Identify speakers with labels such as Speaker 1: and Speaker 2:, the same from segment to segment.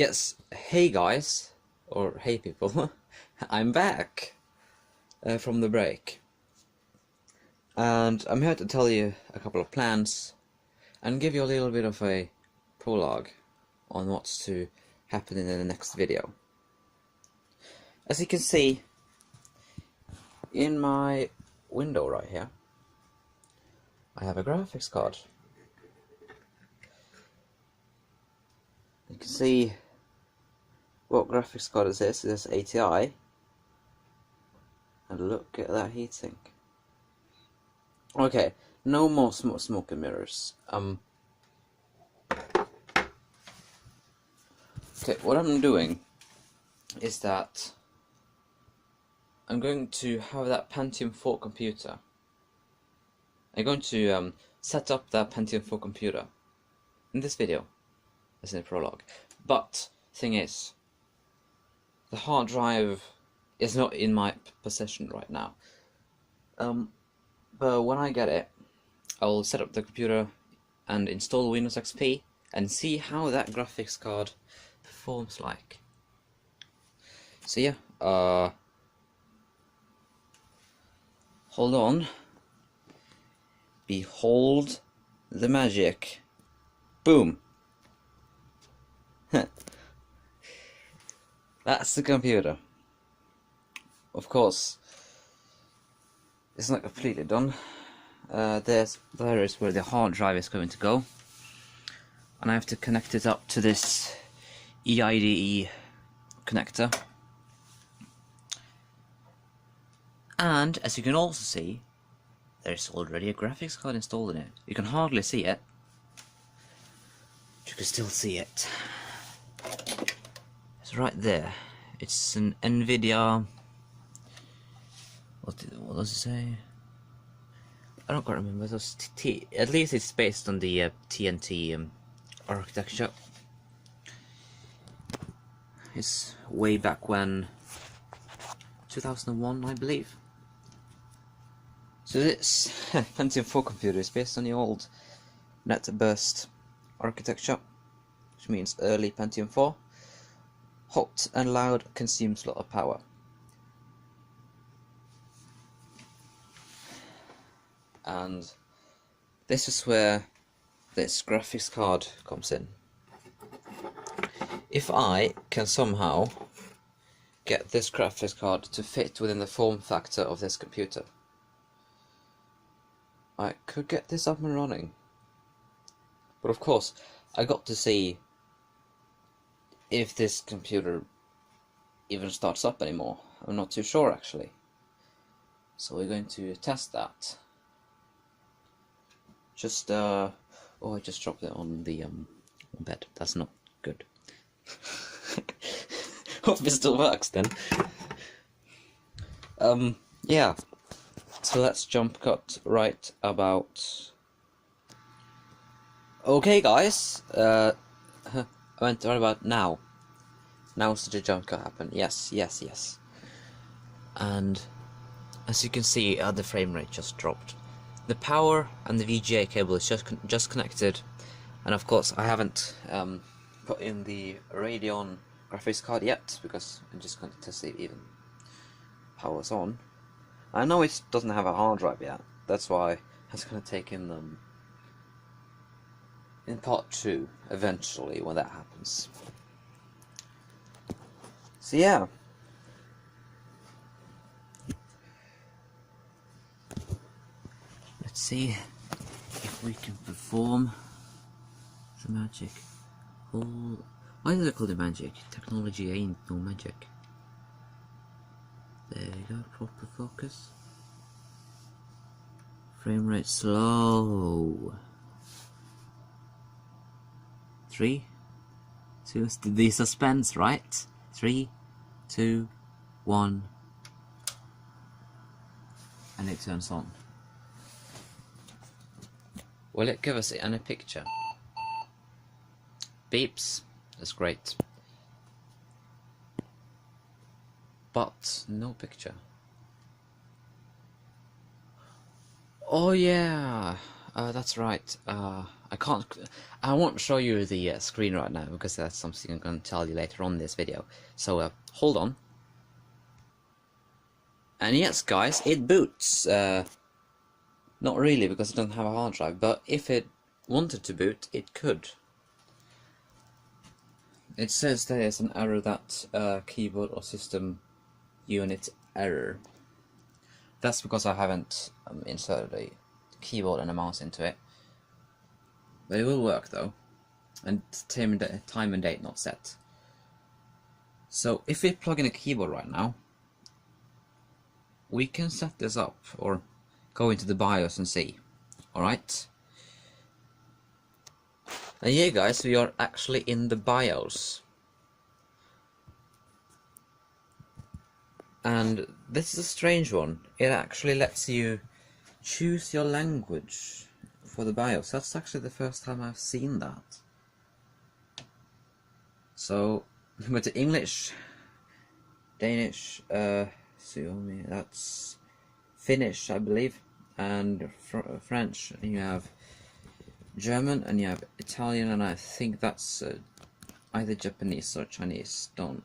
Speaker 1: Yes, hey guys, or hey people, I'm back from the break, and I'm here to tell you a couple of plans and give you a little bit of a prologue on what's to happen in the next video. As you can see in my window right here, I have a graphics card. You can see what graphics card is this. This is ATI, and look at that heatsink. Okay, no more smoke and mirrors. Okay, what I'm doing is that I'm going to have that Pentium 4 computer. I'm going to set up that Pentium 4 computer in this video, as in a prologue. But thing is, the hard drive is not in my possession right now. But when I get it, I'll set up the computer and install Windows XP and see how that graphics card performs like. So yeah, hold on. Behold the magic. Boom. That's the computer. Of course, it's not completely done. There is where the hard drive is going to go, and I have to connect it up to this EIDE connector. And as you can also see, there's already a graphics card installed in it. You can hardly see it, but you can still see it. It's right there. It's an NVIDIA. What does it say? I don't quite remember. It was at least it's based on the TNT architecture. It's way back when, 2001, I believe. So this Pentium 4 computer is based on the old net burst architecture, which means early Pentium 4. Hot and loud, consumes a lot of power. And this is where this graphics card comes in. If I can somehow get this graphics card to fit within the form factor of this computer, I could get this up and running. But of course, I got to see if this computer even starts up anymore. I'm not too sure actually. So we're going to test that. Oh, I just dropped it on the bed. That's not good. Hope it still works then. Yeah. So let's jump cut right about. Okay, guys. I went right about now. Now's the jump cut happen. Yes. And as you can see, the frame rate just dropped. The power and the VGA cable is just connected, and of course I haven't put in the Radeon graphics card yet because I'm just going to test it even powers on. I know it doesn't have a hard drive yet. That's why it's going to take in them in part 2 eventually when that happens. So yeah. Let's see if we can perform the magic. Why do they call it magic? Technology ain't no magic. There you go, proper focus. Frame rate slow. 3, 2, the suspense, right? 3, 2, 1, and it turns on. Will it give us any picture? Beeps. That's great. But no picture. Oh yeah. That's right. I won't show you the screen right now because that's something I'm going to tell you later on in this video. So hold on. And yes, guys, it boots. Not really because it doesn't have a hard drive, but if it wanted to boot, it could. It says there is an error that keyboard or system unit error. That's because I haven't inserted a keyboard and a mouse into it. But it will work though, and time and date not set. So if we plug in a keyboard right now, we can set this up or go into the BIOS and see. Alright? And yeah guys, we are actually in the BIOS. And this is a strange one. It actually lets you choose your language for the BIOS. That's actually the first time I've seen that. So, go to English, Danish, that's Finnish, I believe, and French. And you have German, and you have Italian, and I think that's either Japanese or Chinese. Don't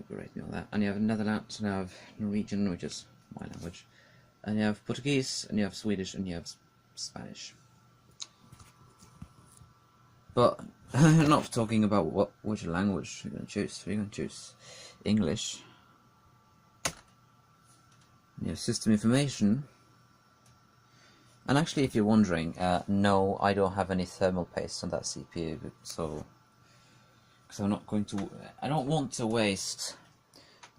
Speaker 1: berate me on that. And you have Netherlands, and you have Norwegian, which is my language, and you have Portuguese, and you have Swedish, and you have Spanish. But I'm not talking about which language you're going to choose. You're going to choose English. And you have system information. And actually, if you're wondering, no, I don't have any thermal paste on that CPU, so because I'm not going to. I don't want to waste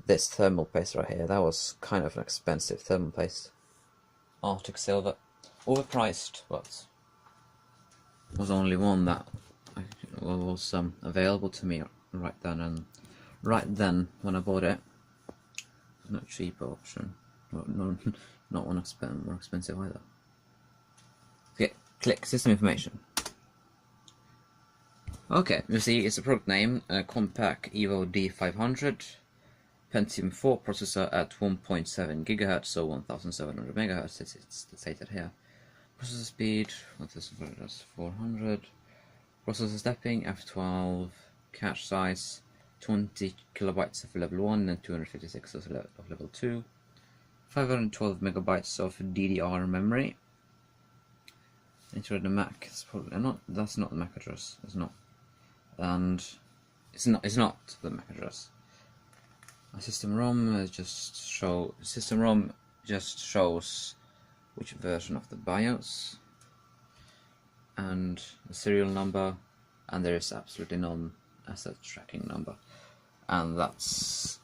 Speaker 1: this thermal paste right here. That was kind of an expensive thermal paste. Arctic silver, overpriced, but was only one that was available to me right then when I bought it. Not a cheaper option. No, not one more expensive either. Okay, click system information. Okay, you see it's a product name, Compaq Evo D500, Pentium 4 processor at 1.7 GHz, so 1700 MHz. It's stated here. Processor speed 1400. Processor stepping F12. Cache size 20 kilobytes of level 1 and 256 of level 2. 512 megabytes of DDR memory. Enter the MAC. It's probably not. That's not the MAC address. It's not. And it's not the MAC address. System ROM just shows which version of the BIOS and the serial number, and there is absolutely none asset tracking number, and that's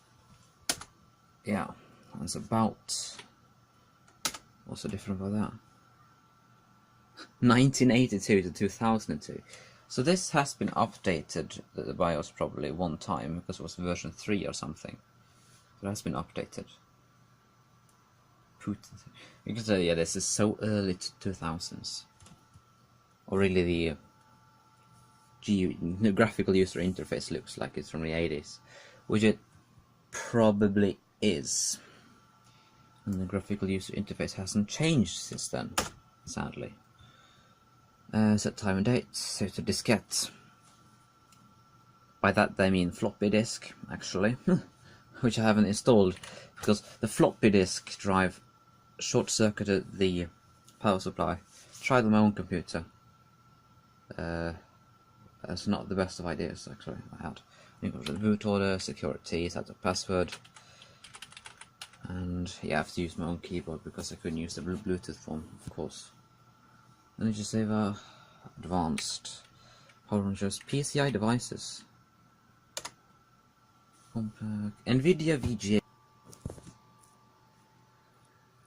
Speaker 1: about. What's so different about that? 1982 to 2002. So this has been updated, the BIOS, probably one time, because it was version 3 or something. So it has been updated. You can say, yeah, this is so early to 2000s. Or really the graphical user interface looks like it's from the 80s, which it probably is. And the graphical user interface hasn't changed since then, sadly. Set time and date, set to diskette. By that they mean floppy disk, actually, which I haven't installed because the floppy disk drive short-circuited the power supply. Tried on my own computer. That's not the best of ideas, actually. I had. You go to the boot order, security, set up password, and yeah, I have to use my own keyboard because I couldn't use the Bluetooth one, of course. Energy saver, advanced, power rangers, PCI devices, Compaq, NVIDIA VGA.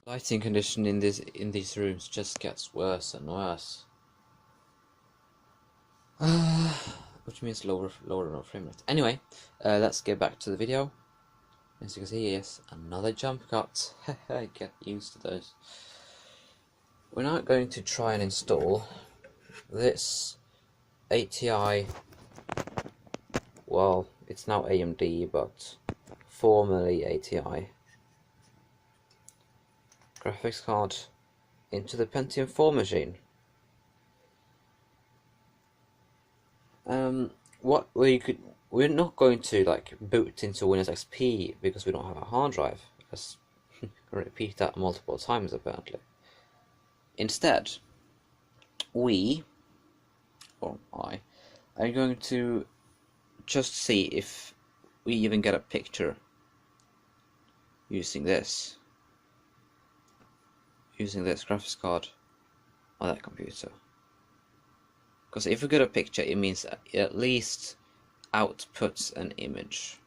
Speaker 1: Lighting condition in these rooms just gets worse and worse. Which means lower frame rate. Anyway, let's get back to the video. As you can see, yes, another jump cut. Get used to those. We're now going to try and install this ATI, well, it's now AMD, but formerly ATI graphics card into the Pentium 4 machine. We're not going to like boot into Windows XP because we don't have a hard drive. As I repeat that multiple times apparently. Instead, I am going to just see if we even get a picture using this graphics card on that computer. Because if we get a picture, it means it at least outputs an image.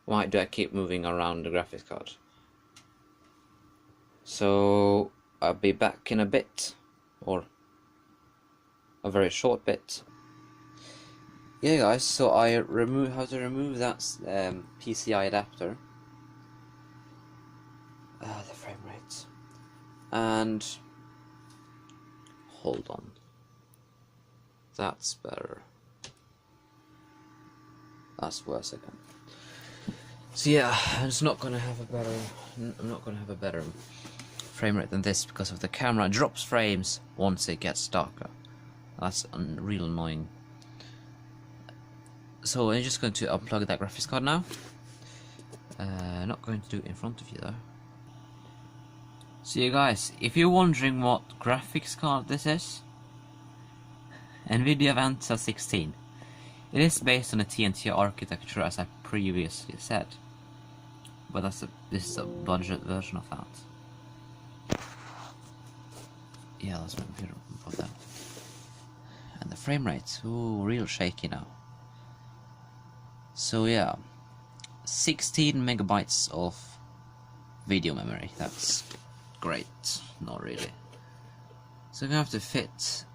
Speaker 1: Why do I keep moving around the graphics card? So I'll be back in a bit, or a very short bit. Yeah guys, so I have to remove that PCI adapter. The frame rate. And hold on. That's better. That's worse again. So yeah, I'm not gonna have a better frame rate than this because of the camera drops frames once it gets darker. That's real annoying. So I'm just going to unplug that graphics card now. Not going to do it in front of you though. So you guys, if you're wondering what graphics card this is, NVIDIA Venza 16. It is based on a TNT architecture as I previously said, but this is a budget version of that. Yeah, that's my computer about that. And the frame rate, ooh, real shaky now. So yeah, 16 megabytes of video memory. That's great. Not really. So I'm gonna have to fit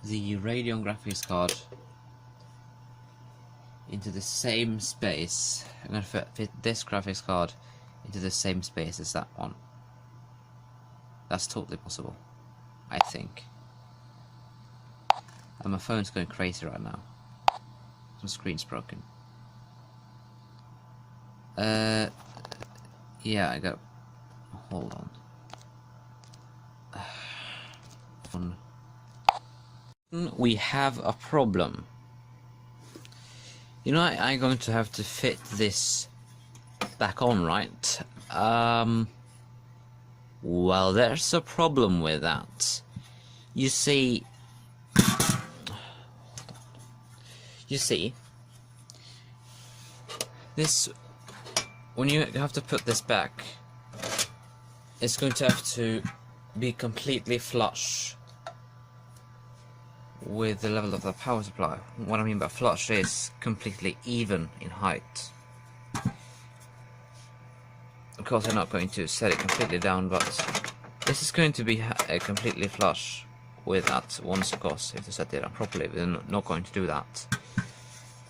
Speaker 1: the Radeon graphics card into the same space. I'm gonna fit this graphics card into the same space as that one. That's totally possible, I think. And my phone's going crazy right now. My screen's broken. Yeah, I got. Hold on. We have a problem. You know, I'm going to have to fit this back on, right? Well, there's a problem with that. You see, this, when you have to put this back, it's going to have to be completely flush with the level of the power supply. What I mean by flush is completely even in height. Of course I'm not going to set it completely down, but this is going to be completely flush with that once, of course, if you set it down properly. We're not going to do that.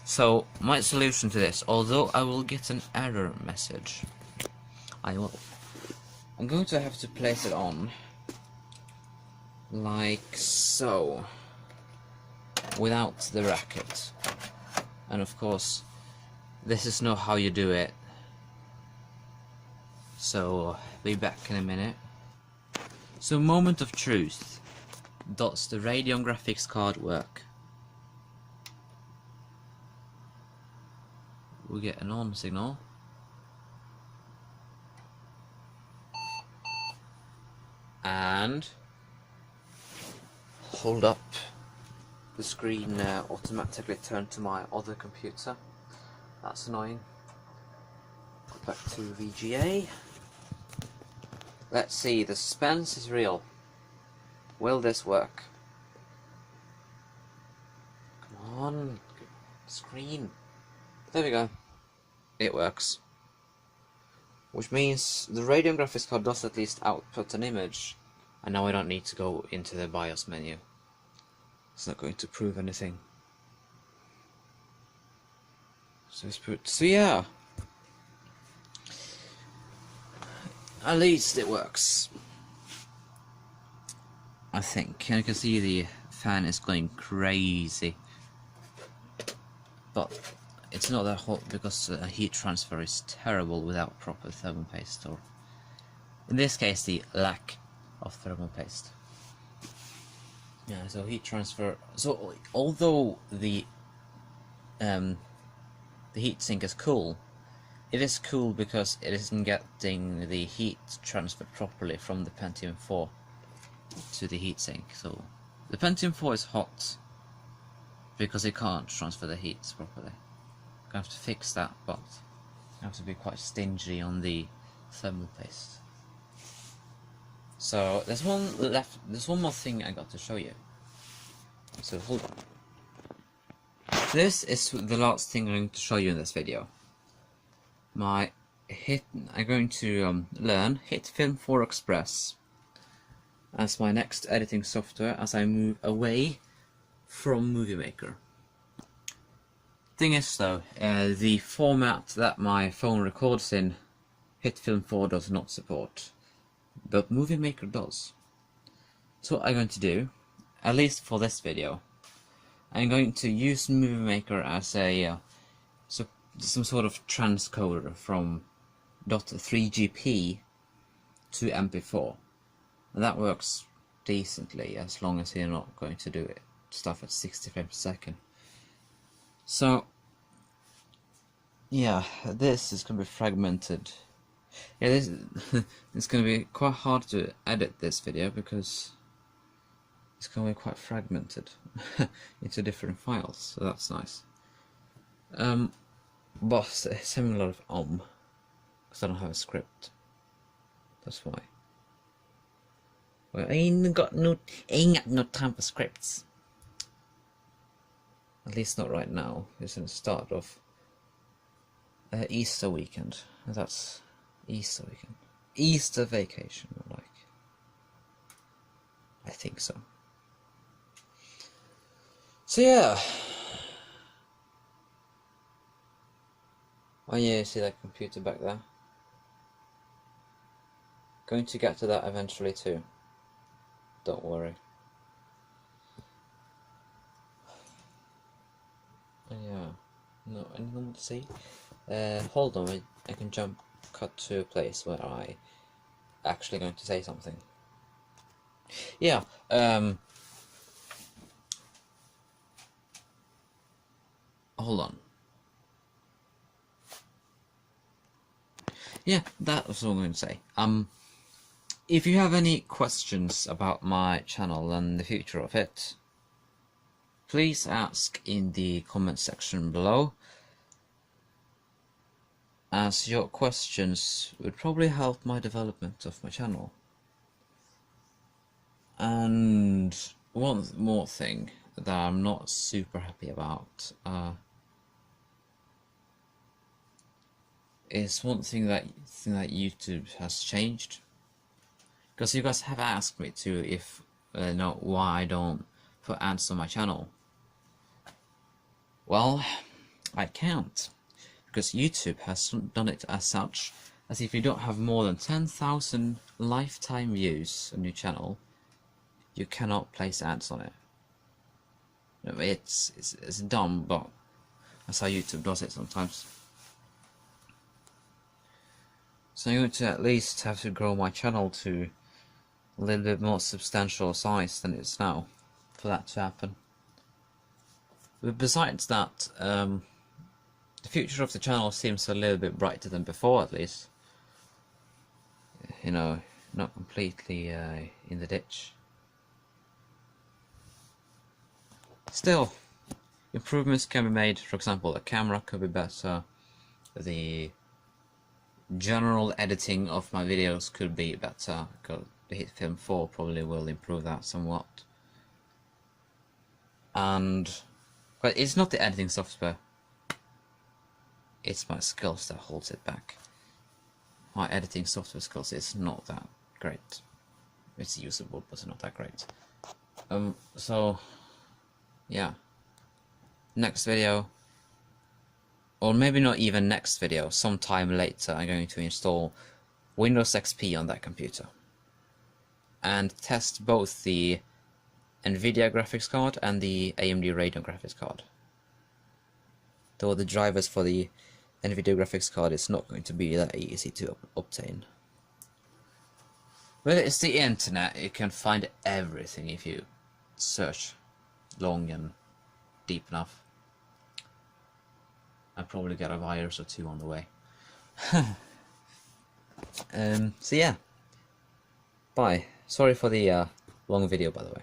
Speaker 1: So my solution to this, although I will get an error message, I'm going to have to place it on like so, without the racket. And of course this is not how you do it, so be back in a minute. So moment of truth. Does the Radeon graphics card work? We get an on signal. And hold up. The screen automatically turned to my other computer. That's annoying. Go back to VGA. Let's see, the suspense is real. Will this work? Come on, screen. There we go. It works. Which means the Radeon graphics card does at least output an image, and now I don't need to go into the BIOS menu. It's not going to prove anything. So yeah. At least it works. I think. And you can see the fan is going crazy. But it's not that hot because heat transfer is terrible without proper thermal paste, or in this case the lack of thermal paste. Yeah, so heat transfer. So although the heatsink is cool, it is cool because it isn't getting the heat transferred properly from the Pentium 4 to the heatsink. So the Pentium 4 is hot because it can't transfer the heat properly. I have to fix that, but I have to be quite stingy on the thermal paste. So there's one left. There's one more thing I got to show you. So hold on. This is the last thing I'm going to show you in this video. I'm going to learn HIT Film 4 Express as my next editing software as I move away from Movie Maker. Thing is though, the format that my phone records in, HIT Film 4 does not support, but Movie Maker does. So what I'm going to do, at least for this video, I'm going to use Movie Maker as a some sort of transcoder from .3GP to MP4, and that works decently as long as you're not going to do stuff at 60 frames per second. So yeah, this is going to be fragmented. Yeah, this it's going to be quite hard to edit this video because it's going to be quite fragmented into different files, so that's nice. But it's having a lot of because I don't have a script. That's why. Well, I ain't got no time for scripts. At least not right now. It's in the start of Easter weekend. That's Easter weekend. Easter vacation, like. I think so. So yeah. Oh yeah, you see that computer back there? Going to get to that eventually too. Don't worry. Yeah. No, anyone to see? Hold on, I can cut to a place where I actually going to say something. Yeah, hold on. Yeah, that was all I'm going to say. If you have any questions about my channel and the future of it, please ask in the comment section below, as your questions would probably help my development of my channel. And one more thing that I'm not super happy about is one thing that YouTube has changed. Because you guys have asked me to if know why I don't put ads on my channel. Well, I can't, because YouTube has done it as such, as if you don't have more than 10,000 lifetime views on your channel, you cannot place ads on it. It's dumb, but that's how YouTube does it sometimes. So I'm going to at least have to grow my channel to a little bit more substantial size than it is now for that to happen. But besides that, the future of the channel seems a little bit brighter than before, at least. You know, not completely in the ditch. Still, improvements can be made. For example, the camera could be better, the general editing of my videos could be better, because the HIT Film 4 probably will improve that somewhat. But it's not the editing software, it's my skills that holds it back. My editing software skills is not that great. It's usable, but it's not that great. So yeah, next video, or maybe not even next video, sometime later, I'm going to install Windows XP on that computer and test both the NVIDIA graphics card and the AMD Radeon graphics card. Though the drivers for the NVIDIA graphics card is not going to be that easy to obtain. Well, it's the internet. You can find everything if you search long and deep enough. I probably got a virus or two on the way. So yeah. Bye. Sorry for the long video, by the way.